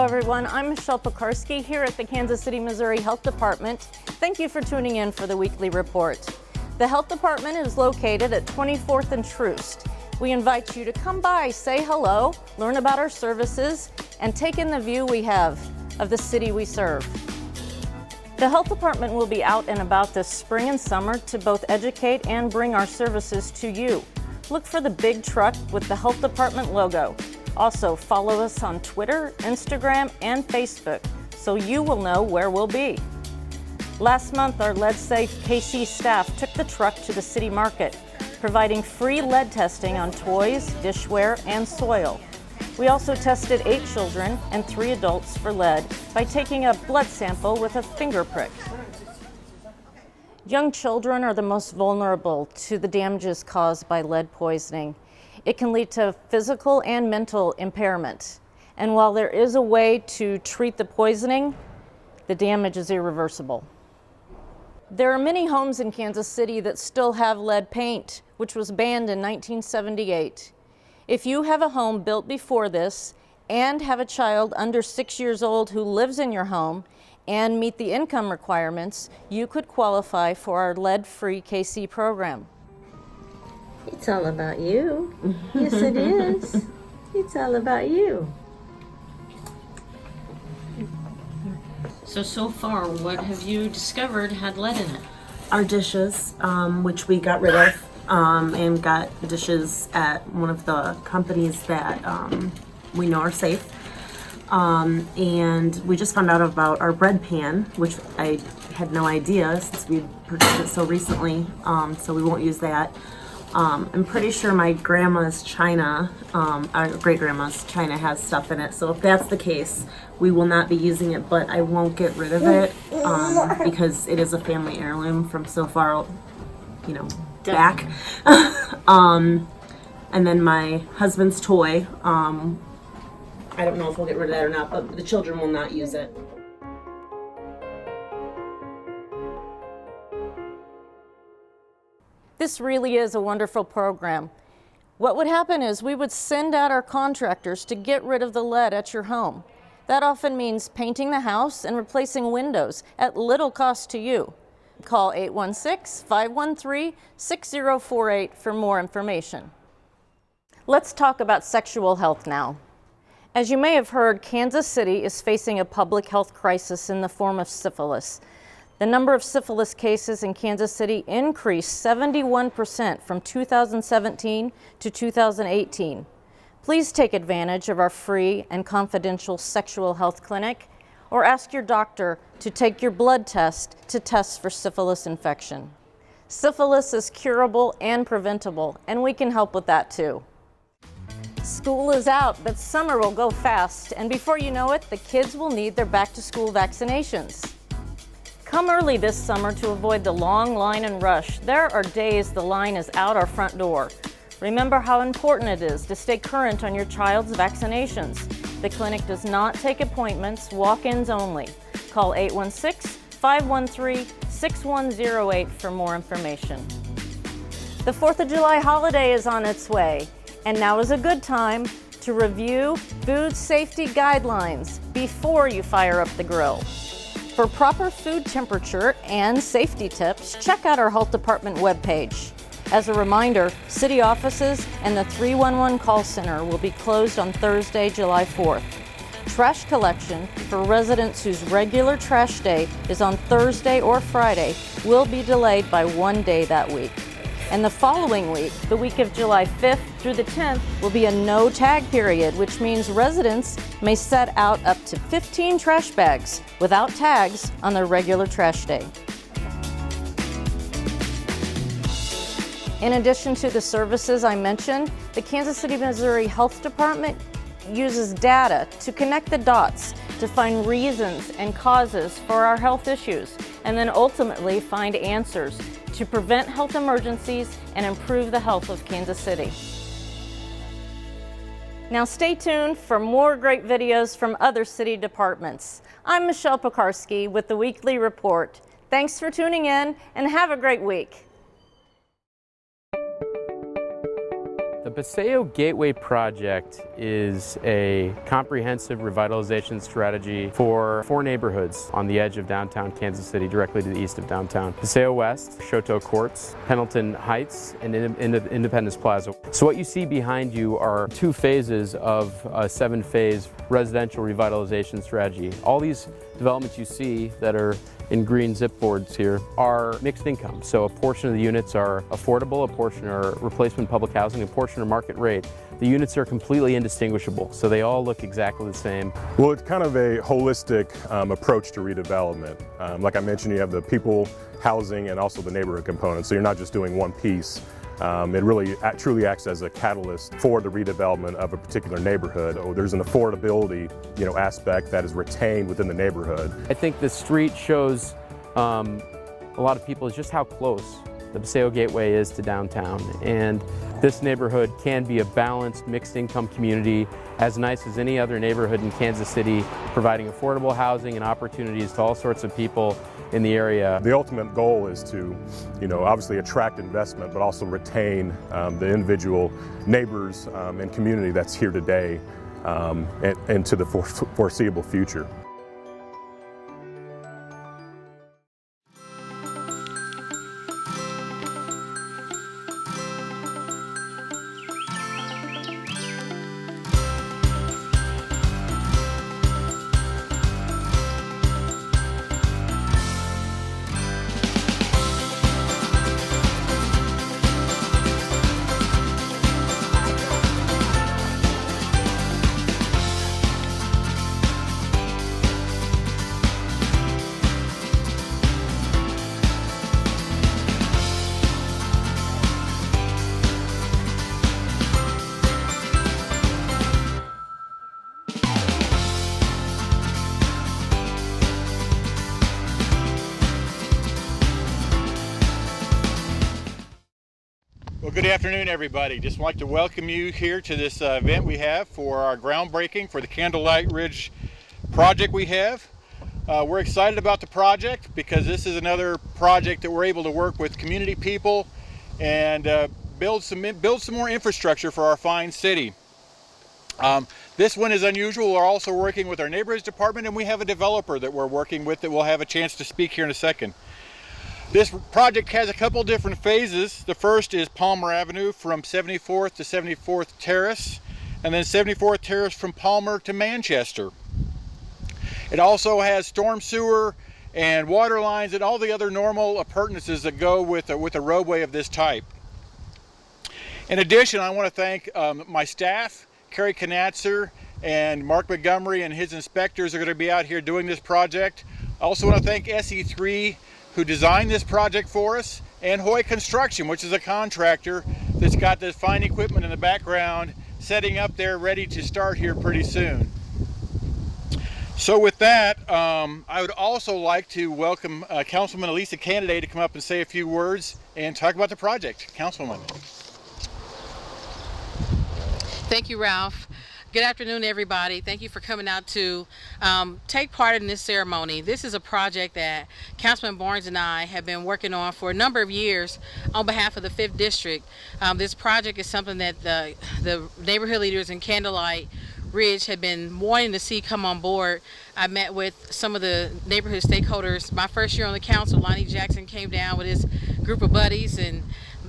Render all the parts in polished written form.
Hello everyone, I'm Michelle Pekarski here at the Kansas City, Missouri Health Department. Thank you for tuning in for the weekly report. The Health Department is located at 24th and Troost. We invite you to come by, say hello, learn about our services, and take in the view we have of the city we serve. The Health Department will be out and about this spring and summer to both educate and bring our services to you. Look for the big truck with the Health Department logo. Also, follow us on Twitter, Instagram, and Facebook so you will know where we'll be. Last month, our Lead Safe KC staff took the truck to the city market, providing free lead testing on toys, dishware, and soil. We also tested 8 children and 3 adults for lead by taking a blood sample with a finger prick. Young children are the most vulnerable to the damages caused by lead poisoning. It can lead to physical and mental impairment. And while there is a way to treat the poisoning, the damage is irreversible. There are many homes in Kansas City that still have lead paint, which was banned in 1978. If you have a home built before this and have a child under 6 years old who lives in your home and meet the income requirements, you could qualify for our lead-free KC program. It's all about you. Yes, it is. It's all about you. So far, what have you discovered had lead in it? Our dishes, which we got rid of, and got dishes at one of the companies that we know are safe. And we just found out about our bread pan, which I had no idea since we purchased it so recently, so we won't use that. I'm pretty sure my grandma's china, our great-grandma's china has stuff in it, so if that's the case, we will not be using it, but I won't get rid of it because it is a family heirloom from so far, back. And then my husband's toy, I don't know if we'll get rid of that or not, but the children will not use it. This really is a wonderful program. What would happen is we would send out our contractors to get rid of the lead at your home. That often means painting the house and replacing windows at little cost to you. Call 816-513-6048 for more information. Let's talk about sexual health now. As you may have heard, Kansas City is facing a public health crisis in the form of syphilis. The number of syphilis cases in Kansas City increased 71% from 2017 to 2018. Please take advantage of our free and confidential sexual health clinic, or ask your doctor to take your blood test to test for syphilis infection. Syphilis is curable and preventable, and we can help with that too. School is out, but summer will go fast, and before you know it, the kids will need their back-to-school vaccinations. Come early this summer to avoid the long line and rush. There are days the line is out our front door. Remember how important it is to stay current on your child's vaccinations. The clinic does not take appointments, walk-ins only. Call 816-513-6108 for more information. The 4th of July holiday is on its way, and now is a good time to review food safety guidelines before you fire up the grill. For proper food temperature and safety tips, check out our Health Department webpage. As a reminder, city offices and the 311 call center will be closed on Thursday, July 4th. Trash collection for residents whose regular trash day is on Thursday or Friday will be delayed by 1 day that week. And the following week, the week of July 5th through the 10th, will be a no-tag period, which means residents may set out up to 15 trash bags without tags on their regular trash day. In addition to the services I mentioned, the Kansas City, Missouri Health Department uses data to connect the dots to find reasons and causes for our health issues, and then ultimately find answers to prevent health emergencies and improve the health of Kansas City. Now stay tuned for more great videos from other city departments. I'm Michelle Pekarski with the Weekly Report. Thanks for tuning in and have a great week. The The Paseo Gateway project is a comprehensive revitalization strategy for 4 neighborhoods on the edge of downtown Kansas City, directly to the east of downtown. Paseo West, Choteau Courts, Pendleton Heights, and Independence Plaza. So what you see behind you are 2 phases of a 7-phase residential revitalization strategy. All these developments you see that are in green zip boards here are mixed income. So a portion of the units are affordable, a portion are replacement public housing, a portion are market rate. The units are completely indistinguishable, so they all look exactly the same. Well, it's kind of a holistic approach to redevelopment. Like I mentioned, you have the people, housing, and also the neighborhood component. So you're not just doing one piece. It really truly acts as a catalyst for the redevelopment of a particular neighborhood. There's an affordability, aspect that is retained within the neighborhood. I think the street shows a lot of people just how close the Paseo Gateway is to downtown. And this neighborhood can be a balanced, mixed income community, as nice as any other neighborhood in Kansas City, providing affordable housing and opportunities to all sorts of people in the area. The ultimate goal is to, obviously attract investment, but also retain the individual neighbors and community that's here today and to the foreseeable future. Well, good afternoon, everybody. Just like to welcome you here to this event we have for our groundbreaking for the Candlelight Ridge project we have. We're excited about the project because this is another project that we're able to work with community people and build some more infrastructure for our fine city. This one is unusual. We're also working with our neighborhoods department, and we have a developer that we're working with that we'll have a chance to speak here in a second. This project has a couple different phases. The first is Palmer Avenue from 74th to 74th Terrace, and then 74th Terrace from Palmer to Manchester. It also has storm sewer and water lines and all the other normal appurtenances that go with a roadway of this type. In addition, I want to thank my staff, Kerry Knatzer and Mark Montgomery and his inspectors are going to be out here doing this project. I also want to thank SE3 who designed this project for us, and Hoy Construction, which is a contractor that's got this fine equipment in the background setting up there ready to start here pretty soon. So with that, I would also like to welcome Councilwoman Elisa Candidate to come up and say a few words and talk about the project. Councilwoman. Thank you, Ralph. Good afternoon, everybody. Thank you for coming out to take part in this ceremony. This is a project that Councilman Barnes and I have been working on for a number of years on behalf of the 5th District. This project is something that the neighborhood leaders in Candlelight Ridge had been wanting to see come on board. I met with some of the neighborhood stakeholders. My first year on the council, Lonnie Jackson came down with his group of buddies and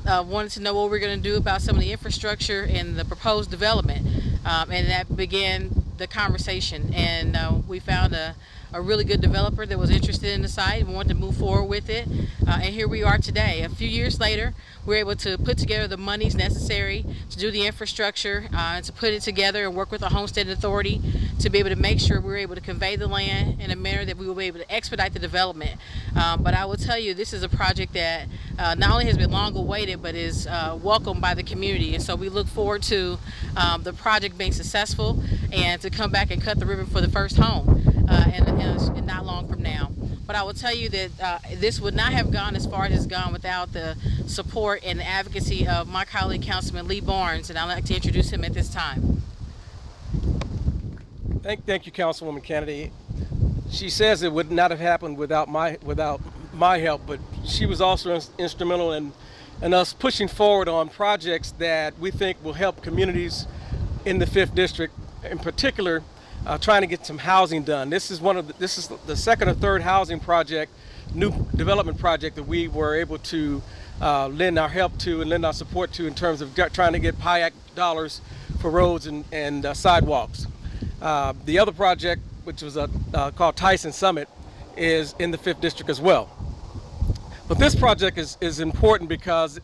wanted to know what we're going to do about some of the infrastructure and the proposed development. And that began the conversation, and we found a really good developer that was interested in the site and wanted to move forward with it. And here we are today. A few years later, we're able to put together the monies necessary to do the infrastructure and to put it together and work with the Homestead Authority to be able to make sure we're able to convey the land in a manner that we will be able to expedite the development. But I will tell you, this is a project that not only has been long awaited, but is welcomed by the community. And so we look forward to the project being successful and to come back and cut the ribbon for the first home and not long from now. But I will tell you that this would not have gone as far as it's gone without the support and the advocacy of my colleague, Councilman Lee Barnes, and I'd like to introduce him at this time. Thank you, Councilwoman Kennedy. She says it would not have happened without my help, but she was also instrumental in and us pushing forward on projects that we think will help communities in the 5th District, in particular, trying to get some housing done. This is the second or third housing project, new development project that we were able to lend our help to and lend our support to in terms of trying to get PIAC dollars for roads and sidewalks. The other project, which was called Tyson Summit, is in the 5th District as well. But this project is important because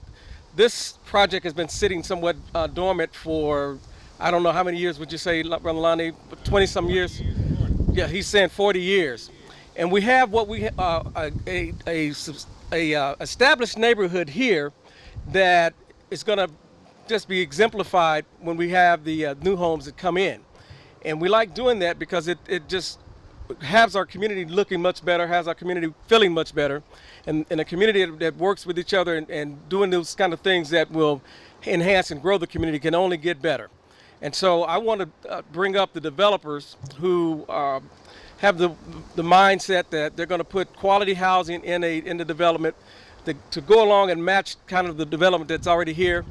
this project has been sitting somewhat dormant for, I don't know how many years would you say, Brother Lonnie, 20 some years? Yeah, he's saying 40 years. And we have what we a established neighborhood here that is going to just be exemplified when we have the new homes that come in. And we like doing that because it just has our community looking much better, has our community feeling much better, and a community that works with each other and doing those kind of things that will enhance and grow the community can only get better. And so I want to bring up the developers who have the mindset that they're going to put quality housing in the development to go along and match kind of the development that's already here,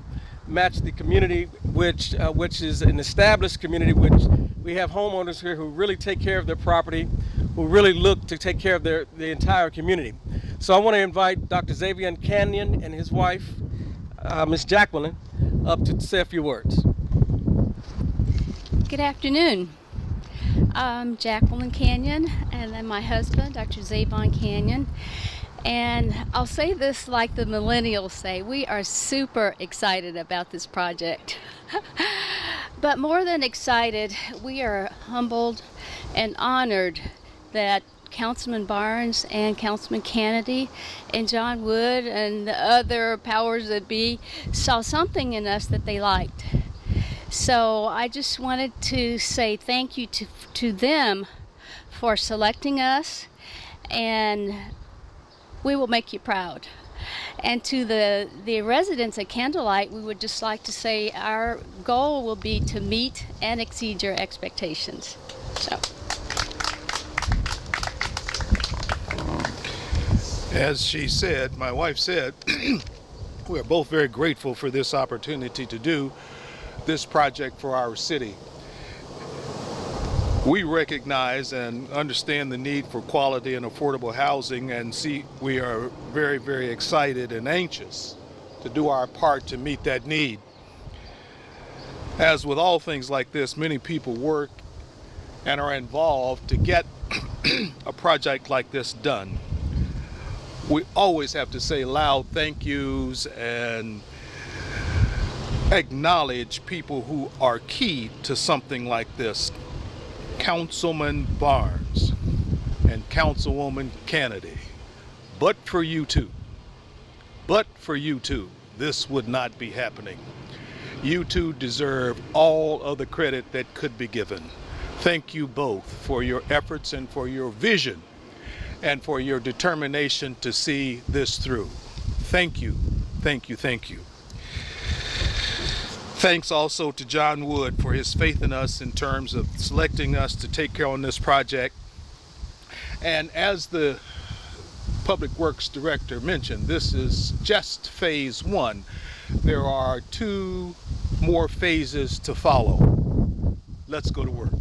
match the community, which is an established community, which we have homeowners here who really take care of their property, who really look to take care of the entire community. So I want to invite Dr. Xavier Canyon and his wife, Ms. Jacqueline, up to say a few words. Good afternoon. I'm Jacqueline Canyon, and then my husband, Dr. Xavier Canyon. And I'll say this like the millennials say, we are super excited about this project. But more than excited, we are humbled and honored that Councilman Barnes and Councilman Kennedy and John Wood and the other powers that be saw something in us that they liked. So I just wanted to say thank you to them for selecting us, and we will make you proud. And to the residents at Candlelight, we would just like to say our goal will be to meet and exceed your expectations. So. As she said, my wife said, we're both very grateful for this opportunity to do this project for our city. We recognize and understand the need for quality and affordable housing, and we are very, very excited and anxious to do our part to meet that need. As with all things like this, many people work and are involved to get a project like this done. We always have to say loud thank yous and acknowledge people who are key to something like this. Councilman Barnes and Councilwoman Kennedy. But for you two, this would not be happening. You two deserve all of the credit that could be given. Thank you both for your efforts and for your vision and for your determination to see this through. Thank you, thank you, thank you. Thanks also to John Wood for his faith in us in terms of selecting us to take care on this project. And as the Public Works Director mentioned, this is just phase 1. There are 2 more phases to follow. Let's go to work.